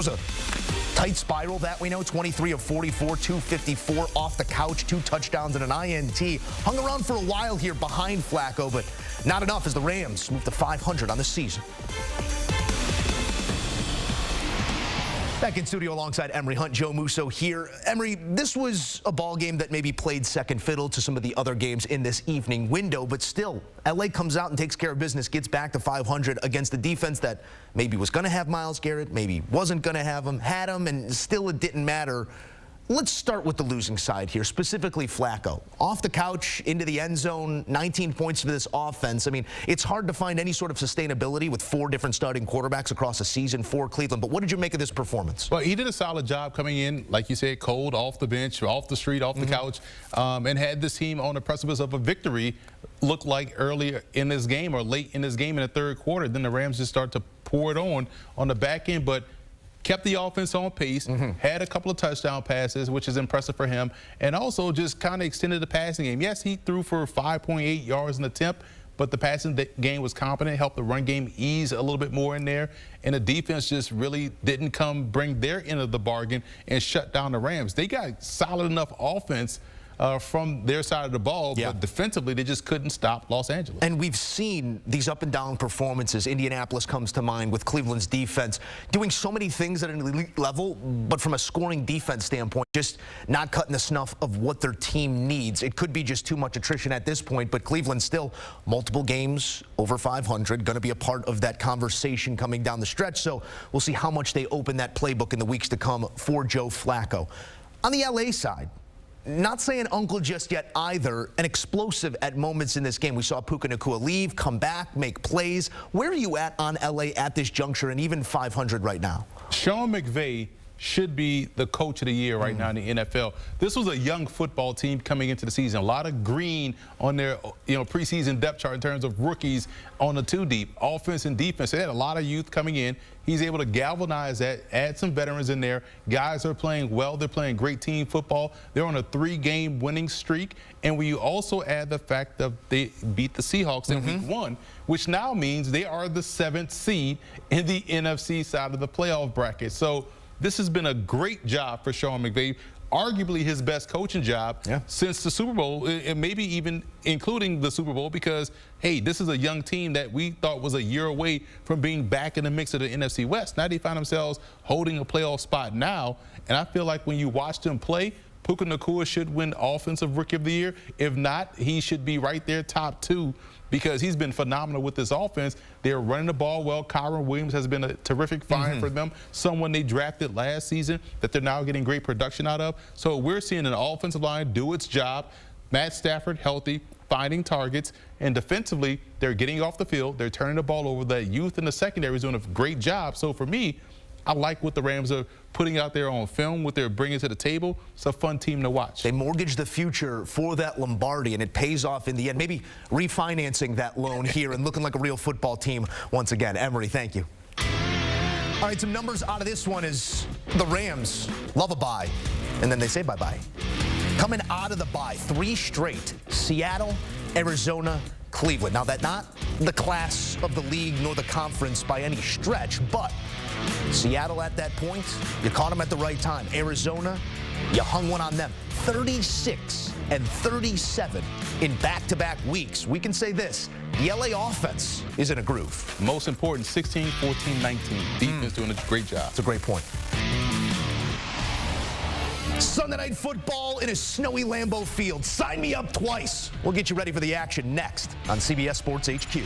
It was a tight spiral that we know, 23 of 44, 254 off the couch, 2 touchdowns and an INT. Hung around for a while here behind Flacco, but not enough as the Rams move to 500 on the season. Back in studio alongside Emery Hunt, Joe Musso here. Emery, this was a ball game that maybe played second fiddle to some of the other games in this evening window, but still, LA comes out and takes care of business, gets back to 500 against a defense that maybe was going to have Myles Garrett, maybe wasn't going to have him, had him, and still it didn't matter. Let's start with the losing side here, specifically Flacco. Off the couch, into the end zone, 19 points for this offense. I mean, it's hard to find any sort of sustainability with 4 different starting quarterbacks across a season for Cleveland. But what did you make of this performance? Well, he did a solid job coming in, like you said, cold, off the bench, off the street, off the couch, and had this team on the precipice of a victory. Looked like earlier in this game or late in this game in the third quarter. Then the Rams just start to pour it on the back end. But kept the offense on pace, had a couple of touchdown passes, which is impressive for him, and also just kind of extended the passing game. Yes, he threw for 5.8 yards an attempt, but the passing game was competent, helped the run game ease a little bit more in there, and the defense just really didn't bring their end of the bargain and shut down the Rams. They got solid enough offense from their side of the ball, but defensively they just couldn't stop Los Angeles. And we've seen these up and down performances. Indianapolis comes to mind with Cleveland's defense doing so many things at an elite level, but from a scoring defense standpoint, just not cutting the snuff of what their team needs. It could be just too much attrition at this point, but Cleveland still multiple games over 500, going to be a part of that conversation coming down the stretch. So we'll see how much they open that playbook in the weeks to come for Joe Flacco. On the LA side, not saying uncle just yet either, and explosive at moments in this game. We saw Puka Nacua leave, come back, make plays. Where are you at on LA at this juncture and even 500 right now? Sean McVay should be the coach of the year right now in the NFL. This was a young football team coming into the season. A lot of green on their preseason depth chart in terms of rookies on the 2 deep. Offense and defense, they had a lot of youth coming in. He's able to galvanize that, add some veterans in there. Guys are playing well. They're playing great team football. They're on a 3-game winning streak. And when you also add the fact that they beat the Seahawks in week 1, which now means they are the 7th seed in the NFC side of the playoff bracket. So this has been a great job for Sean McVay, arguably his best coaching job since the Super Bowl, and maybe even including the Super Bowl, because, hey, this is a young team that we thought was a year away from being back in the mix of the NFC West. Now they find themselves holding a playoff spot now, and I feel like when you watch them play, Puka Nacua should win Offensive Rookie of the Year. If not, he should be right there top 2 because he's been phenomenal with this offense. They're running the ball well. Kyron Williams has been a terrific find for them, someone they drafted last season that they're now getting great production out of. So we're seeing an offensive line do its job. Matt Stafford healthy, finding targets, and defensively, they're getting off the field. They're turning the ball over. The youth in the secondary is doing a great job. So for me, I like what the Rams are putting out there on film, what they're bringing to the table. It's a fun team to watch. They mortgage the future for that Lombardi, and it pays off in the end. Maybe refinancing that loan here and looking like a real football team once again. Emery, thank you. All right, some numbers out of this one is the Rams love a bye, and then they say bye-bye. Coming out of the bye, 3 straight: Seattle, Arizona, Cleveland. Now, that's not the class of the league nor the conference by any stretch, but Seattle at that point, you caught them at the right time. Arizona, you hung one on them. 36 and 37 in back-to-back weeks. We can say this: the LA offense is in a groove. Most important, 16, 14, 19. Defense doing a great job. That's a great point. Sunday Night Football in a snowy Lambeau Field. Sign me up twice. We'll get you ready for the action next on CBS Sports HQ.